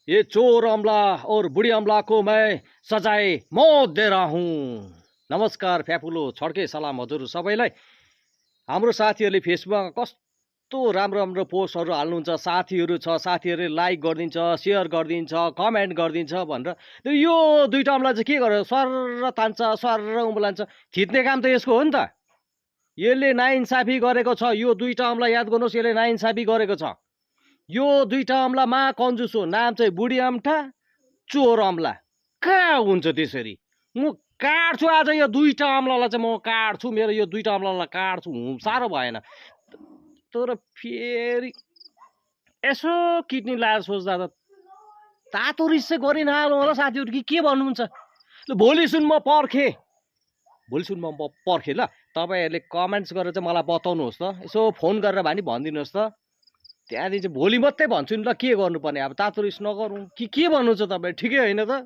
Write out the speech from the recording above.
ये चोर अमला और बुढी अमला को मैं सजाय मौत दे रहा हूँ। नमस्कार फ्याफुलो छड्के सलाम हजुर सबैलाई। हाम्रो साथीहरूले फेसबुकमा कस्तो राम्रो राम्रो पोस्टहरू हाल्नुहुन्छ, साथीहरू छ साथीहरूले लाइक गरिदिन्छ, सेयर गरिदिन्छ, कमेन्ट गरिदिन्छ भनेर यो दुईटा अमला चाहिँ के गरेर सर तान्छ सर उम्लान्छ। थिच्ने काम त यसको हो नि त। यसले नाइन्साफी गरेको छ। यो दुईटा अमला याद गर्नुहोस्, यसले नाइन्साफी गरेको छ। यो दुईटा अमला महाकन्जुस हो। नाम चाहिँ बुढी अम्ठा, चोर अमला। कहाँ हुन्छ त्यसरी? म काट्छु आज यो दुईटा अमलालाई चाहिँ, म काट्छु। मेरो यो दुईटा अमलालाई काट्छु। साह्रो भएन तर फेरि यसो किडनी लाएर सोच्दा त तातो रिस चाहिँ गरिनहाल्नु होला साथीहरू कि के भन्नुहुन्छ? ल भोलि सुन म पर्खेँ ल। तपाईँहरूले कमेन्ट्स गरेर चाहिँ मलाई बताउनुहोस् त, यसो फोन गरेर भए नि भनिदिनुहोस् त। त्यहाँदेखि चाहिँ भोलि मात्रै भन्छु नि ल के गर्नुपर्ने। अब तातो रिस नगरौँ कि के भन्नुहुन्छ तपाईँ? ठिकै होइन त?